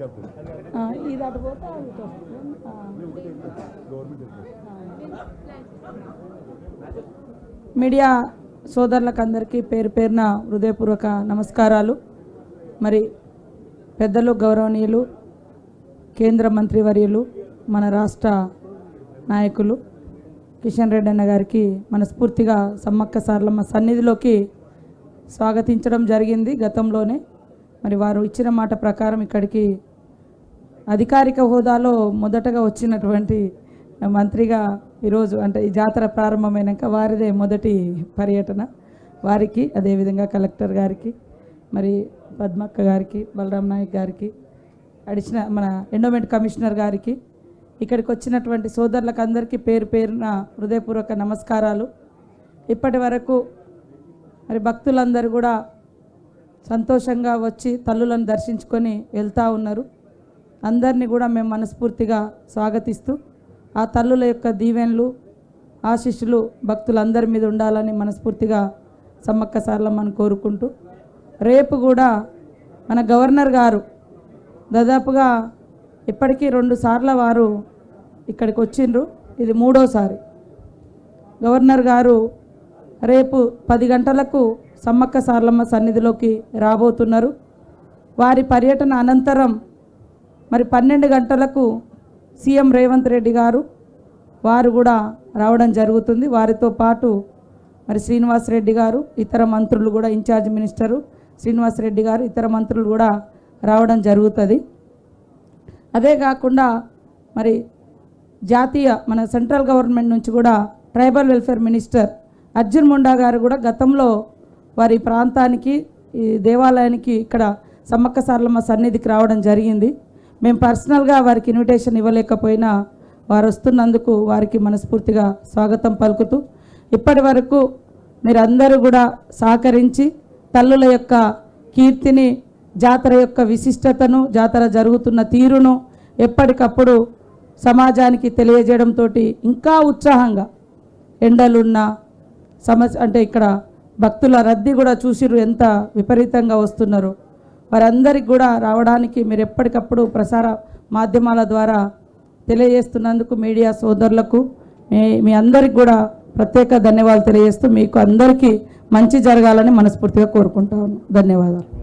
ఇది అటు పోతే మీడియా సోదరులకు అందరికీ పేరు పేరున హృదయపూర్వక నమస్కారాలు. మరి పెద్దలు గౌరవనీయులు కేంద్ర మంత్రివర్యులు మన రాష్ట్ర నాయకులు కిషన్ రెడ్డి అన్న గారికి మనస్ఫూర్తిగా సమ్మక్క సారలమ్మ సన్నిధిలోకి స్వాగతించడం జరిగింది గతంలోనే. మరి వారు ఇచ్చిన మాట ప్రకారం ఇక్కడికి అధికారిక హోదాలో మొదటగా వచ్చినటువంటి మంత్రిగా ఈరోజు అంటే ఈ జాతర ప్రారంభమైనాక వారిదే మొదటి పర్యటన. వారికి అదేవిధంగా కలెక్టర్ గారికి, మరి పద్మక్క గారికి, బలరాం నాయక్ గారికి, మన ఎండోమెంట్ కమిషనర్ గారికి, ఇక్కడికి వచ్చినటువంటి సోదరులకు అందరికీ పేరు పేరున హృదయపూర్వక నమస్కారాలు. ఇప్పటి వరకు మరి భక్తులందరూ కూడా సంతోషంగా వచ్చి తల్లులను దర్శించుకొని వెళ్తూ ఉన్నారు. అందరినీ కూడా మేము మనస్ఫూర్తిగా స్వాగతిస్తూ ఆ తల్లుల యొక్క దీవెనలు ఆశీస్సులు భక్తులందరి మీద ఉండాలని మనస్ఫూర్తిగా సమ్మక్క సారలమ్మని కోరుకుంటూ, రేపు కూడా మన గవర్నర్ గారు దాదాపుగా ఇప్పటికీ 2 సార్లు వారు ఇక్కడికి వచ్చిండ్రు. ఇది 3వసారి. గవర్నర్ గారు రేపు 10 గంటలకు సమ్మక్క సారలమ్మ సన్నిధిలోకి రాబోతున్నారు. వారి పర్యటన అనంతరం మరి 12 గంటలకు సీఎం రేవంత్ రెడ్డి గారు వారు కూడా రావడం జరుగుతుంది. వారితో పాటు మరి శ్రీనివాస్ రెడ్డి గారు, ఇతర మంత్రులు కూడా, ఇన్ఛార్జ్ మినిస్టరు శ్రీనివాస్ రెడ్డి గారు, ఇతర మంత్రులు కూడా రావడం జరుగుతుంది. అదే కాకుండా మరి జాతీయ మన సెంట్రల్ గవర్నమెంట్ నుంచి కూడా tribal welfare minister Arjun Munda గారు కూడా గతంలో వారి ప్రాంతానికి, ఈ దేవాలయానికి, ఇక్కడ సమ్మక్క సారలమ్మ సన్నిధికి రావడం జరిగింది. మేము పర్సనల్గా వారికి ఇన్విటేషన్ ఇవ్వలేకపోయినా వారు వస్తున్నందుకు వారికి మనస్ఫూర్తిగా స్వాగతం పలుకుతూ, ఇప్పటి వరకు మీరందరూ కూడా సహకరించి తల్లుల యొక్క కీర్తిని, జాతర యొక్క విశిష్టతను, జాతర జరుగుతున్న తీరును ఎప్పటికప్పుడు సమాజానికి తెలియజేయడంతో ఇంకా ఉత్సాహంగా ఎండలున్న సమస్య అంటే ఇక్కడ భక్తుల రద్దీ కూడా చూసిరు ఎంత విపరీతంగా వస్తున్నారు. వారందరికీ కూడా రావడానికి మీరు ఎప్పటికప్పుడు ప్రసార మాధ్యమాల ద్వారా తెలియజేస్తున్నందుకు మీడియా సోదరులకు మీ అందరికి కూడా ప్రత్యేక ధన్యవాదాలు తెలియజేస్తూ మీకు అందరికీ మంచి జరగాలని మనస్ఫూర్తిగా కోరుకుంటాను. ధన్యవాదాలు.